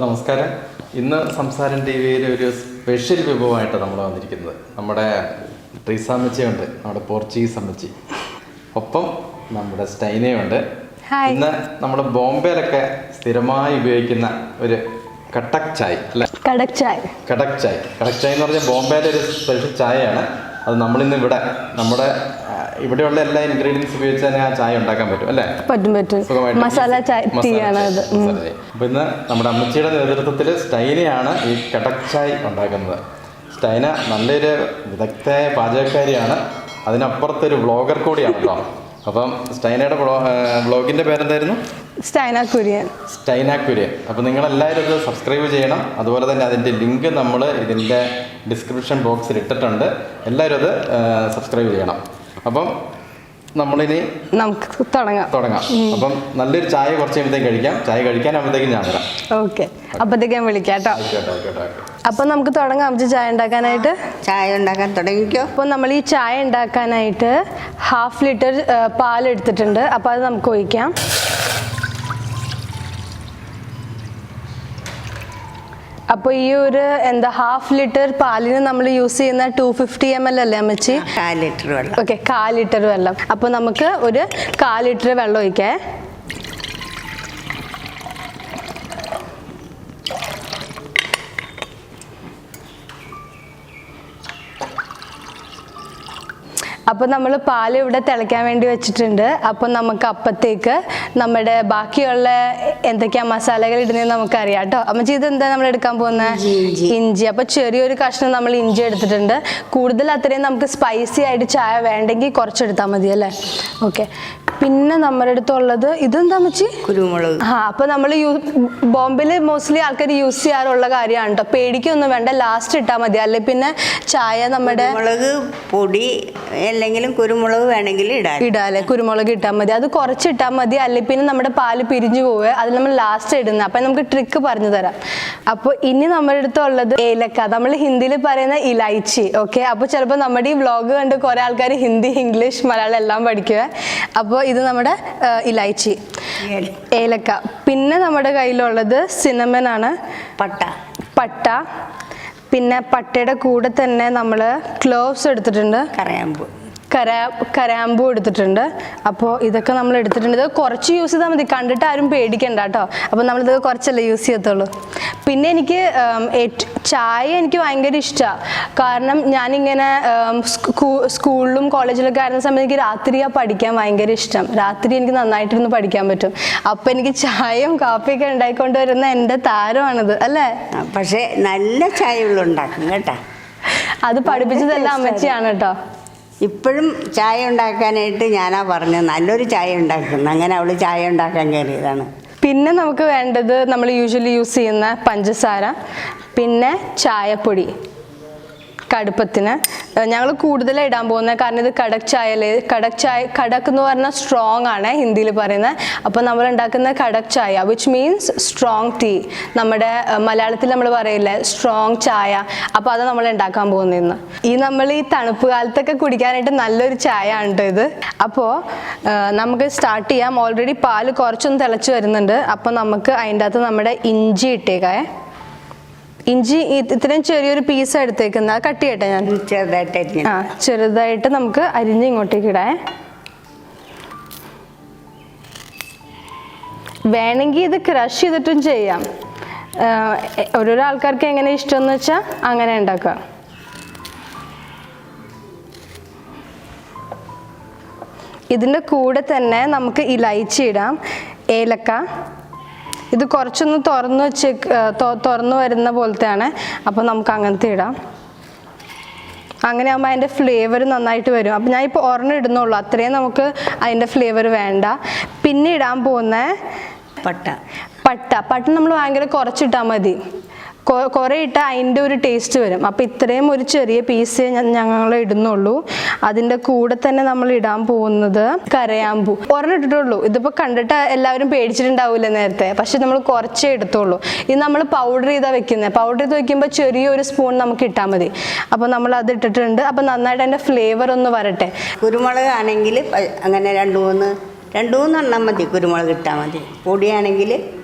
നമസ്കാരം. ഇന്ന് സംസാരം ടി വിയിൽ ഒരു സ്പെഷ്യൽ വിഭവമായിട്ട് നമ്മൾ വന്നിരിക്കുന്നത്. നമ്മുടെ ട്രീസ അമ്മച്ചിയുണ്ട്, നമ്മുടെ പോർച്ചുഗീസ് അമ്മച്ചി, ഒപ്പം നമ്മുടെ സ്റ്റൈനയുണ്ട്. ഇന്ന് നമ്മൾ ബോംബെയിലൊക്കെ സ്ഥിരമായി ഉപയോഗിക്കുന്ന ഒരു കടക് ചായ് അല്ലേ? കടക് ചായ് എന്ന് പറഞ്ഞാൽ ബോംബെയിലെ ഒരു സ്പെഷ്യൽ ചായയാണ്. അത് നമ്മളിന്ന് നമ്മുടെ ഇവിടെയുള്ള എല്ലാ ഇൻഗ്രീഡിയൻസ് ഉപയോഗിച്ച് തന്നെ ആ ചായ ഉണ്ടാക്കാൻ പറ്റും അല്ലേ? പറ്റും. മസാല ചായ. അപ്പൊ ഇന്ന് നമ്മുടെ അമ്മച്ചിയുടെ നേതൃത്വത്തിൽ സ്റ്റൈനയാണ് ഈ കടക് ചായ് ഉണ്ടാക്കുന്നത്. സ്റ്റൈന നല്ലൊരു വിദഗ്ധയായ പാചകക്കാരിയാണ്, അതിനപ്പുറത്തൊരു വ്ളോഗർ കൂടിയാണ് കേട്ടോ. അപ്പം സ്റ്റൈനയുടെ വ്ളോഗിന്റെ പേരെന്തായിരുന്നു? സ്റ്റൈന കുര്യൻ. അപ്പോൾ നിങ്ങളെല്ലാവരും ഇത് സബ്സ്ക്രൈബ് ചെയ്യണം. അതുപോലെ തന്നെ അതിൻ്റെ ലിങ്ക് നമ്മൾ ഇതിൻ്റെ ഡിസ്ക്രിപ്ഷൻ ബോക്സിൽ ഇട്ടിട്ടുണ്ട്. എല്ലാവരും അത് സബ്സ്ക്രൈബ് ചെയ്യണം. അപ്പം നമ്മളിനി നമുക്ക് തുടങ്ങാം. അപ്പം നല്ലൊരു ചായ കുറച്ച് കഴിയുമ്പോഴത്തേക്ക് കഴിക്കാം. ചായ കഴിക്കാനാകുമ്പോഴത്തേക്കും ഞാൻ വരാം. ഓക്കെ, അപ്പോഴത്തേക്ക് ഞാൻ വിളിക്കാം കേട്ടോ. അപ്പം നമുക്ക് തുടങ്ങാം ചായ ഉണ്ടാക്കാനായിട്ട്. ചായ ഉണ്ടാക്കാൻ തുടങ്ങിക്കോ. അപ്പോൾ നമ്മൾ ഈ ചായ ഉണ്ടാക്കാനായിട്ട് 1/2 ലിറ്റർ പാൽ എടുത്തിട്ടുണ്ട്. അപ്പോൾ അത് നമുക്ക് ഒഴിക്കാം. അപ്പോൾ ഈ ഒരു 1/2 ലിറ്റർ പാലിന് നമ്മൾ യൂസ് ചെയ്യുന്ന 250 ml അല്ലേ അമ്മച്ചി? 1/4 ലിറ്റർ വെള്ളം. ഓക്കെ, 1/4 ലിറ്റർ വെള്ളം. അപ്പോൾ നമുക്ക് ഒരു 1/4 ലിറ്റർ വെള്ളം ഒഴിക്കാം. അപ്പോൾ നമ്മൾ പാൽ ഇവിടെ തിളയ്ക്കാൻ വേണ്ടി വെച്ചിട്ടുണ്ട്. അപ്പോൾ നമുക്ക് അപ്പത്തേക്ക് നമ്മുടെ ബാക്കിയുള്ള എന്തൊക്കെയാ മസാലകൾ ഇടുന്നതെന്ന് നമുക്കറിയാം കേട്ടോ. അമ്മച്ചി ഇതെന്താ നമ്മൾ എടുക്കാൻ പോകുന്നത്? ഇഞ്ചി. അപ്പോൾ ചെറിയൊരു കഷ്ണം നമ്മൾ ഇഞ്ചി എടുത്തിട്ടുണ്ട്. കൂടുതൽ അത്രയും നമുക്ക് സ്പൈസി ആയിട്ട് ചായ വേണ്ടെങ്കിൽ കുറച്ചെടുത്താൽ മതി അല്ലേ? ഓക്കെ. പിന്നെ നമ്മുടെ അടുത്തുള്ളത് ഇതെന്താ അമ്മച്ചി? കുരുമുളക്. അപ്പോൾ നമ്മൾ ബോംബെയിൽ മോസ്റ്റ്ലി ആൾക്കാർ യൂസ് ചെയ്യാറുള്ള കാര്യമാണ് കേട്ടോ. പേടിക്കൊന്നും വേണ്ട, ലാസ്റ്റ് ഇട്ടാൽ മതി. അല്ലെ പിന്നെ ചായ നമ്മുടെ മുളക് പൊടി അല്ലെങ്കിലും കുരുമുളക് വേണമെങ്കിൽ ഇടാല്ലേ? കുരുമുളക് ഇട്ടാൽ മതി. അത് കുറച്ചിട്ടാൽ മതി. അല്ലെ പിന്നെ നമ്മുടെ പാല് പിരിഞ്ഞു പോവുക. അത് നമ്മൾ ലാസ്റ്റ് ഇടുന്നത്. അപ്പം നമുക്ക് ട്രിക്ക് പറഞ്ഞു തരാം. അപ്പോൾ ഇനി നമ്മുടെ അടുത്തുള്ളത് ഏലക്ക. നമ്മൾ ഹിന്ദിയിൽ പറയുന്ന ഇലൈച്ചി. ഓക്കെ. അപ്പോൾ ചിലപ്പോൾ നമ്മുടെ ഈ വ്ളോഗ് കണ്ട് കുറേ ആൾക്കാർ ഹിന്ദി, ഇംഗ്ലീഷ്, മലയാളം എല്ലാം പഠിക്കുക. അപ്പോൾ ഇത് നമ്മുടെ ഇലൈച്ചി, ഏലക്ക. പിന്നെ നമ്മുടെ കയ്യിലുള്ളത് സിനമൺ ആണ്, പട്ട. പിന്നെ പട്ടയുടെ കൂടെ തന്നെ നമ്മൾ ക്ലോവ്സ് എടുത്തിട്ടുണ്ട്, കരാമ്പൂ എടുത്തിട്ടുണ്ട്. അപ്പോൾ ഇതൊക്കെ നമ്മൾ എടുത്തിട്ടുണ്ട്. ഇത് കുറച്ച് യൂസ് ചെയ്താൽ മതി, കണ്ടിട്ട് ആരും പേടിക്കണ്ട കേട്ടോ. അപ്പോൾ നമ്മളിത് കുറച്ചല്ലേ യൂസ് ചെയ്യത്തുള്ളൂ. പിന്നെ എനിക്ക് ചായ എനിക്ക് ഭയങ്കര ഇഷ്ടമാണ്. കാരണം ഞാനിങ്ങനെ സ്കൂളിലും കോളേജിലൊക്കെ ആയിരുന്ന സമയത്ത് എനിക്ക് രാത്രിയാണ് പഠിക്കാൻ ഭയങ്കര ഇഷ്ടം. രാത്രി എനിക്ക് നന്നായിട്ടിരുന്ന് പഠിക്കാൻ പറ്റും. അപ്പോൾ എനിക്ക് ചായയും കാപ്പിയൊക്കെ ഉണ്ടായിക്കൊണ്ട് വരുന്ന എൻ്റെ താരമാണിത് അല്ലേ? പക്ഷേ നല്ല ചായ ഉണ്ടാക്കും കേട്ടോ. അത് പഠിപ്പിച്ചതെല്ലാം അമ്മച്ചിയാണ് കേട്ടോ. ഇപ്പോഴും ചായ ഉണ്ടാക്കാനായിട്ട് ഞാനാ പറഞ്ഞത് നല്ലൊരു ചായ ഉണ്ടാക്കുന്നു. അങ്ങനെ അവൾ ചായ ഉണ്ടാക്കാൻ കയറിയതാണ്. പിന്നെ നമുക്ക് വേണ്ടത് നമ്മൾ യൂഷ്വലി യൂസ് ചെയ്യുന്ന പഞ്ചസാര, പിന്നെ ചായപ്പൊടി കടുപ്പത്തിന്. ഞങ്ങൾ കൂടുതലാണ് ഇടാൻ പോകുന്നത്, കാരണം ഇത് കടക് ചായല്ലേ. കടക് എന്ന് പറഞ്ഞാൽ സ്ട്രോങ് ആണ് ഹിന്ദിയിൽ പറയുന്നത്. അപ്പോൾ നമ്മൾ ഉണ്ടാക്കുന്ന കടക് ചായ വിച്ച് മീൻസ് സ്ട്രോങ് ടീ. നമ്മുടെ മലയാളത്തിൽ നമ്മൾ പറയില്ലേ സ്ട്രോങ് ചായ. അപ്പോൾ അത് നമ്മൾ ഉണ്ടാക്കാൻ പോകുന്നത്. നമ്മൾ ഈ തണുപ്പ് കാലത്തൊക്കെ കുടിക്കാനായിട്ട് നല്ലൊരു ചായ ആണ് കേട്ടോ ഇത്. അപ്പോൾ നമുക്ക് സ്റ്റാർട്ട് ചെയ്യാം. ഓൾറെഡി പാല് കുറച്ചൊന്ന് തിളച്ച് വരുന്നുണ്ട്. അപ്പോൾ നമുക്ക് അതിൻ്റെ അകത്ത് നമ്മുടെ ഇഞ്ചി ഇട്ടേക്കേ. ഇഞ്ചി ഇത്രയും ചെറിയൊരു പീസ് എടുത്തേക്കുന്നത്. കട്ട് ചെയ്യട്ടെ ഞാൻ? ചെറുതായിട്ട് നമുക്ക് അരിഞ്ഞ് ഇങ്ങോട്ടേക്ക് ഇടേ. വേണമെങ്കിൽ ഇത് ക്രഷ് ചെയ്തിട്ടും ചെയ്യാം. ഓരോരോ ആൾക്കാർക്ക് എങ്ങനെ ഇഷ്ടമെന്ന് വെച്ചാൽ അങ്ങനെ ഉണ്ടാക്കുക. ഇതിൻ്റെ കൂടെ തന്നെ നമുക്ക് ഇലൈച്ചി ഇടാം, ഏലക്ക. ഇത് കുറച്ചൊന്ന് തുറന്നു വരുന്ന പോലത്തെയാണ്. അപ്പോൾ നമുക്ക് അങ്ങനത്തെ ഇടാം. അങ്ങനെ ആകുമ്പോൾ അതിൻ്റെ ഫ്ലേവർ നന്നായിട്ട് വരും. അപ്പോൾ ഞാനിപ്പോൾ ഒരെണ്ണം ഇടുന്നുള്ളൂ, അത്രയും നമുക്ക് അതിൻ്റെ ഫ്ലേവർ വേണ്ട. പിന്നെ ഇടാൻ പോകുന്ന പട്ട നമ്മൾ ഭയങ്കര കുറച്ചിട്ടാൽ മതി. കുറേ ഇട്ടാൽ അതിൻ്റെ ഒരു ടേസ്റ്റ് വരും. അപ്പോൾ ഇത്രയും ഒരു ചെറിയ പീസ് ഞങ്ങൾ ഇടുന്നുള്ളൂ. അതിൻ്റെ കൂടെ തന്നെ നമ്മൾ ഇടാൻ പോകുന്നത് കരയാമ്പൂ. ഒരെണ്ണം ഇട്ടിട്ടുള്ളൂ. ഇതിപ്പോൾ കണ്ടിട്ട് എല്ലാവരും പേടിച്ചിട്ടുണ്ടാവില്ല നേരത്തെ, പക്ഷെ നമ്മൾ കുറച്ചേ എടുത്തുള്ളൂ. ഇത് നമ്മൾ പൗഡർ ചെയ്താൽ വെക്കുന്നത്. പൗഡർ ചെയ്ത് വെക്കുമ്പോൾ ചെറിയൊരു സ്പൂൺ നമുക്ക് ഇട്ടാൽ മതി. അപ്പോൾ നമ്മൾ അത് ഇട്ടിട്ടുണ്ട്. അപ്പോൾ നന്നായിട്ട് അതിൻ്റെ ഫ്ലേവർ ഒന്ന് വരട്ടെ. കുരുമുളക് ആണെങ്കിൽ അങ്ങനെ രണ്ട് മൂന്നെണ്ണം മതി. കുരുമുളക് ഇട്ടാൽ മതി. പൊടിയാണെങ്കിൽ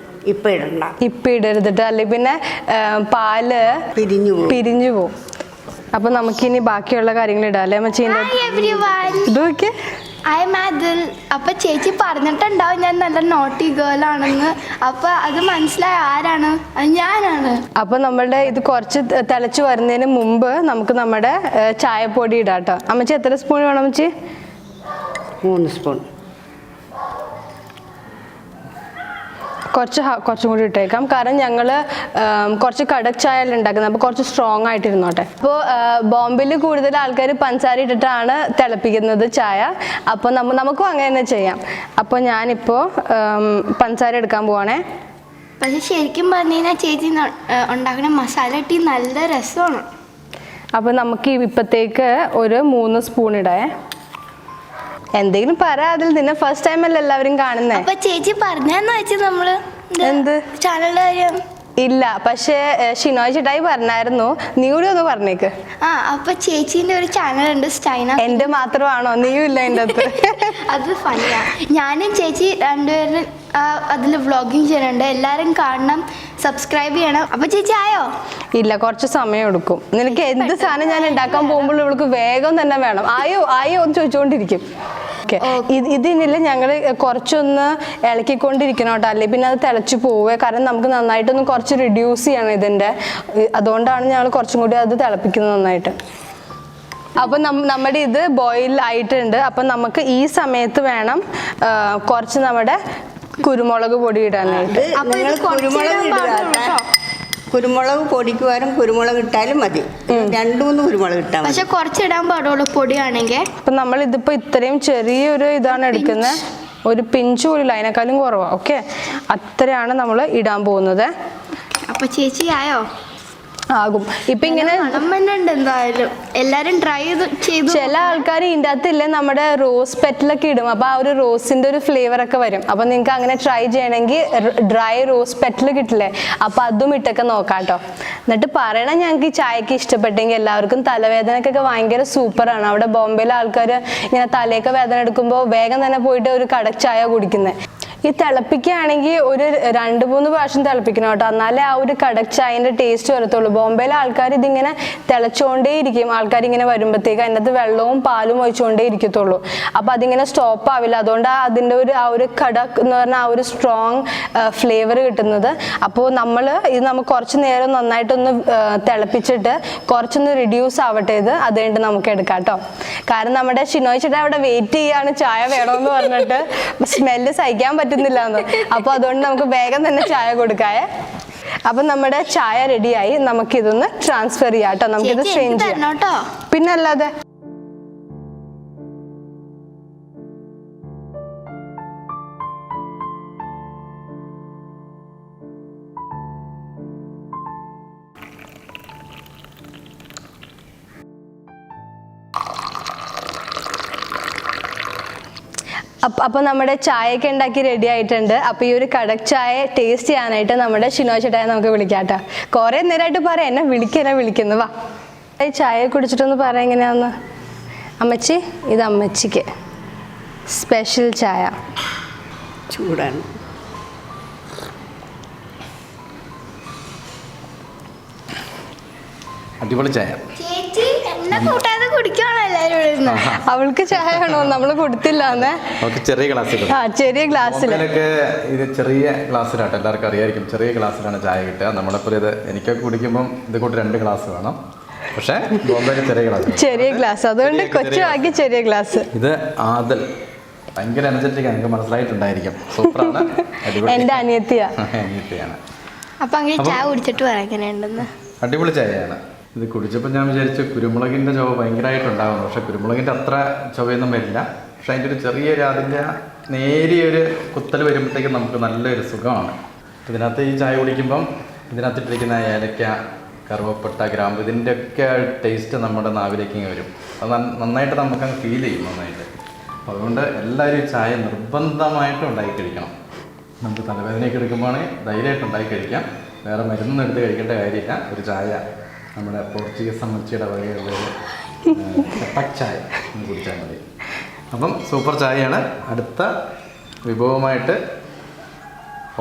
ഇപ്പം ഇടണ്ട. ഇപ്പം ഇടരുതിട്ട്, അല്ലെങ്കിൽ പിന്നെ പാല് പിരിഞ്ഞു പോവും. അപ്പൊ നമുക്കിനി ബാക്കിയുള്ള കാര്യങ്ങൾ ഇടാം അല്ലേ അമ്മച്ചീൻ്റെ? ഇത് നോക്കിയേ, അപ്പൊ ചേച്ചി പറഞ്ഞിട്ടുണ്ടാവും ഞാൻ നല്ല നോട്ടി ഗേൾ ആണെന്ന്. അപ്പൊ അത് മനസ്സിലായ ആരാണ്? ഞാനാണ്. അപ്പൊ നമ്മളുടെ ഇത് കുറച്ച് തിളച്ചു വരുന്നതിന് മുമ്പ് നമുക്ക് നമ്മുടെ ചായപ്പൊടി ഇടാം കേട്ടോ. അമ്മച്ചി എത്ര സ്പൂൺ വേണം അമ്മച്ചി? 3 സ്പൂൺ. കുറച്ചും കൂടി ഇട്ടേക്കാം, കാരണം ഞങ്ങൾ കുറച്ച് കടക് ചായ ഉണ്ടാക്കുന്നത്, അപ്പോൾ കുറച്ച് സ്ട്രോങ് ആയിട്ടിരുന്നോട്ടെ. അപ്പോൾ ബോംബെയിൽ കൂടുതൽ ആൾക്കാർ പഞ്ചസാര ഇട്ടിട്ടാണ് തിളപ്പിക്കുന്നത് ചായ. അപ്പോൾ നമുക്കും അങ്ങനെ തന്നെ ചെയ്യാം. അപ്പോൾ ഞാനിപ്പോൾ പഞ്ചസാര എടുക്കാൻ പോവാണേ. പക്ഷെ ശരിക്കും പറഞ്ഞു കഴിഞ്ഞാൽ ചേച്ചി ഉണ്ടാക്കുന്ന മസാല ടീ നല്ല രസമാണ്. അപ്പോൾ നമുക്ക് ഇപ്പത്തേക്ക് ഒരു 3 സ്പൂൺ ഇടേ. എന്തെങ്കിലും പറ, അതിൽ നിന്നെ ഫസ്റ്റ് ടൈം അല്ല എല്ലാവരും കാണുന്നേ. അപ്പൊ ചേച്ചി പറഞ്ഞെന്ന് വെച്ച് നമ്മള് എന്ത് ചാനലിന്റെ കാര്യം ഇല്ല, പക്ഷേ ഷിനോയ് ചേട്ടായി പറഞ്ഞായിരുന്നു. നീ കൂടി ഒന്ന് പറഞ്ഞേക്ക്. അപ്പൊ ചേച്ചീന്റെ ഒരു ചാനലുണ്ട് സ്റ്റൈന. എന്റെ മാത്രമാണോ? നീയും ഇല്ല എൻ്റെ അകത്ത്. അത് ഫണിയാ. ഞാനും ചേച്ചി രണ്ടുപേരും അതിൽ വ്ളോഗിങ് ചെയ്യുന്നുണ്ട്. എല്ലാരും കാണണം, സബ്സ്ക്രൈബ് ചെയ്യണം. അപ്പൊ ചേച്ചി ആയോ? ഇല്ല, കുറച്ച് സമയം എടുക്കും. നിനക്ക് എന്ത് സാധനം ഞാൻ ഉണ്ടാക്കാൻ പോകുമ്പോൾ ഇവൾക്ക് വേഗം തന്നെ വേണം. ആയോ എന്ന് ചോദിച്ചുകൊണ്ടിരിക്കും. ഇതിനില്ല, ഞങ്ങൾ കുറച്ചൊന്ന് ഇളക്കിക്കൊണ്ടിരിക്കണം കേട്ടോ, അല്ലേ പിന്നെ അത് തിളച്ചു പോവുക. കാരണം നമുക്ക് നന്നായിട്ടൊന്ന് കുറച്ച് റിഡ്യൂസ് ചെയ്യണം ഇതിൻ്റെ. അതുകൊണ്ടാണ് ഞങ്ങൾ കുറച്ചും കൂടി അത് തിളപ്പിക്കുന്നത് നന്നായിട്ട്. അപ്പം നമ്മുടെ ഇത് ബോയിൽ ആയിട്ടുണ്ട്. അപ്പം നമുക്ക് ഈ സമയത്ത് വേണം കുറച്ച് നമ്മുടെ കുരുമുളക് പൊടി ഇടാനായിട്ട്. കുരുമുളക് പൊടിക്ക് പകരം കുരുമുളക് ഇട്ടാലും മതി. 2-3 കുരുമുളക് ഇട്ടാൽ മതി. പക്ഷെ കുറച്ചിടാൻ പാടുള്ളൂ പൊടിയാണെങ്കിൽ. അപ്പം നമ്മൾ ഇതിപ്പോൾ ഇത്രയും ചെറിയൊരു ഇതാണ് എടുക്കുന്നത്, ഒരു പിഞ്ച് പോലില്ല, അതിനേക്കാളും കുറവാണ്. ഓക്കെ, അത്രയാണ് നമ്മൾ ഇടാൻ പോകുന്നത്. അപ്പൊ ചേച്ചി ആയോ? ആകും. ഇപ്പൊ ഇങ്ങനെ എന്തായാലും എല്ലാരും ട്രൈ ചെയ്തു. ചില ആൾക്കാർ ഇതിൻ്റെ അകത്തില്ലേ നമ്മുടെ റോസ് പെറ്റലൊക്കെ ഇടും. അപ്പൊ ആ ഒരു റോസിന്റെ ഒരു ഫ്ലേവർ ഒക്കെ വരും. അപ്പൊ നിങ്ങൾക്ക് അങ്ങനെ ട്രൈ ചെയ്യണമെങ്കിൽ ഡ്രൈ റോസ് പെറ്റൽ കിട്ടില്ലേ, അപ്പൊ അതും ഇട്ടൊക്കെ നോക്കാം കേട്ടോ. എന്നിട്ട് പറയണം ഞങ്ങൾക്ക് ഈ ചായക്ക് ഇഷ്ടപ്പെട്ടെങ്കിൽ. എല്ലാവർക്കും തലവേദനക്കൊക്കെ ഭയങ്കര സൂപ്പറാണ്. അവിടെ ബോംബെയിലെ ആൾക്കാർ ഇങ്ങനെ തലയൊക്കെ വേദന എടുക്കുമ്പോൾ വേഗം തന്നെ പോയിട്ട് ഒരു കടക് ചായ കുടിക്കുന്നത്. ഈ തിളപ്പിക്കുകയാണെങ്കിൽ ഒരു 2-3 പ്രാവശ്യം തിളപ്പിക്കണം കേട്ടോ, എന്നാലേ ആ ഒരു കടക് ചായൻ്റെ ടേസ്റ്റ് വരത്തുള്ളൂ. ബോംബെയിലെ ആൾക്കാർ ഇതിങ്ങനെ തിളച്ചുകൊണ്ടേ ഇരിക്കും. ആൾക്കാർ ഇങ്ങനെ വരുമ്പോഴത്തേക്ക് അതിനകത്ത് വെള്ളവും പാലും ഒഴിച്ചുകൊണ്ടേ ഇരിക്കത്തുള്ളൂ. അപ്പോൾ അതിങ്ങനെ സ്റ്റോപ്പ് ആവില്ല. അതുകൊണ്ട് അതിൻ്റെ ആ ഒരു കടക് എന്ന് പറഞ്ഞാൽ ആ ഒരു സ്ട്രോങ് ഫ്ലേവർ കിട്ടുന്നത്. അപ്പോൾ നമുക്ക് കുറച്ച് നേരം നന്നായിട്ടൊന്ന് തിളപ്പിച്ചിട്ട് കുറച്ചൊന്ന് റിഡ്യൂസ് ആവട്ടെ ഇത്. അത് കഴിഞ്ഞിട്ട് നമുക്ക് എടുക്കാം കേട്ടോ. കാരണം നമ്മുടെ ഷിനോയ് ചേട്ടാ അവിടെ വെയിറ്റ് ചെയ്യാണ് ചായ വേണമെന്ന് പറഞ്ഞിട്ട്, സ്മെല്ല് സഹിക്കാൻ പറ്റുന്നില്ല. അപ്പൊ അതുകൊണ്ട് നമുക്ക് വേഗം തന്നെ ചായ കൊടുക്കായേ. അപ്പൊ നമ്മുടെ ചായ റെഡിയായി. നമുക്കിതൊന്ന് ട്രാൻസ്ഫർ ചെയ്യാം കേട്ടോ. നമുക്കിത് സ്ട്രെയിൻ ചെയ്യാം. പിന്നല്ലാതെ അപ്പോൾ നമ്മുടെ ചായയൊക്കെ ഉണ്ടാക്കി റെഡി ആയിട്ടുണ്ട്. അപ്പോൾ ഈ ഒരു കടക് ചായ ടേസ്റ്റ് ചെയ്യാനായിട്ട് നമ്മുടെ ഷിനോയ് ചേട്ടായെ നമുക്ക് വിളിക്കാം കേട്ടോ. കുറേ നേരമായിട്ട് പറയാം എന്നെ വിളിക്കുന്നു. വാ, ഈ ചായ കുടിച്ചിട്ടൊന്ന് പറയാം എങ്ങനെയാന്ന്. അമ്മച്ചി, ഇത് അമ്മച്ചിക്ക് സ്പെഷ്യൽ ചായ. ചൂടാണ്. അടിപൊളി ചായ. അവൾക്ക് ചായ വേണോ? നമ്മള് കൊടുത്തില്ലാന്നേ. ചെറിയ ഗ്ലാസ്സിൽ, ചെറിയ ഗ്ലാസ്സിൽ. ഇത് ചെറിയ ഗ്ലാസ്സിലാട്ടോ, എല്ലാവർക്കും അറിയായിരിക്കും. ചെറിയ ഗ്ലാസ്സിലാണ് ചായ കിട്ടുക. നമ്മളിപ്പോൾ ഇത് എനിക്കൊക്കെ കുടിക്കുമ്പോൾ ഇത് കൂട്ടി 2 ഗ്ലാസ് വേണം. പക്ഷേ ബോംബെയിൽ ചെറിയ ഗ്ലാസ്, അതുകൊണ്ട് കൊച്ചുവാക്കി ചെറിയ ഗ്ലാസ്. ഇത് ആദൽ ഭയങ്കര എനർജറ്റിക്, എനിക്ക് മനസ്സിലായിട്ടുണ്ടായിരിക്കും. സൂപ്പറാണ്. എൻ്റെ അനിയത്തിയാണ്. അപ്പൊ അങ്ങനെ ചായ കുടിച്ചിട്ട് പറയാം എങ്ങനെയുണ്ടെന്ന്. അടിപൊളി ചായയാണ്. ഇത് കുടിച്ചപ്പോൾ ഞാൻ വിചാരിച്ചു കുരുമുളകിൻ്റെ ചുവ ഭയങ്കരമായിട്ടുണ്ടാകുന്നു. പക്ഷെ കുരുമുളകിൻ്റെ അത്ര ചുവയൊന്നും വരില്ല. പക്ഷെ അതിൻ്റെ അതിൻ്റെ നേരിയൊരു കുത്തൽ വരുമ്പോഴത്തേക്കും നമുക്ക് നല്ലൊരു സുഖമാണ്. ഇതിനകത്ത് ഈ ചായ കുടിക്കുമ്പം ഇതിനകത്തിട്ടിരിക്കുന്ന ഏലക്ക, കറുവപ്പട്ട, ഗ്രാമ്പ്, ഇതിൻ്റെയൊക്കെ ടേസ്റ്റ് നമ്മുടെ നാവിലേക്ക് വരും. അത് നന്നായിട്ട് നമുക്കങ്ങ് ഫീൽ ചെയ്യും നന്നായിട്ട്. അപ്പോൾ അതുകൊണ്ട് എല്ലാവരും ഈ ചായ നിർബന്ധമായിട്ടും ഉണ്ടാക്കി കഴിക്കണം. നമുക്ക് തലവേദനയൊക്കെ എടുക്കുമ്പോഴാണെങ്കിൽ ധൈര്യമായിട്ട് ഉണ്ടാക്കി കഴിക്കാം. വേറെ മരുന്നൊന്നും എടുത്ത് കഴിക്കേണ്ട കാര്യമില്ല. ഒരു ചായ നമ്മുടെ പോർച്ചുഗീസ് അമ്മച്ചിയുടെ വകയുള്ളൊരു കടക് ചായ കുടിച്ചാൽ മതി. അപ്പം സൂപ്പർ ചായയാണ്. അടുത്ത വിഭവമായിട്ട്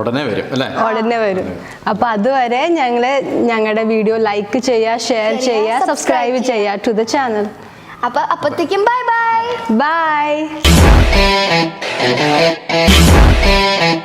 ഉടനെ വരും അല്ലേ? ഉടനെ വരും. അപ്പൊ അതുവരെ ഞങ്ങളുടെ വീഡിയോ ലൈക്ക് ചെയ്യുക, ഷെയർ ചെയ്യുക, സബ്സ്ക്രൈബ് ചെയ്യുക ടു ദ ചാനൽ. അപ്പൊ അപ്പത്തേക്കും ബൈ ബൈ. ബൈ.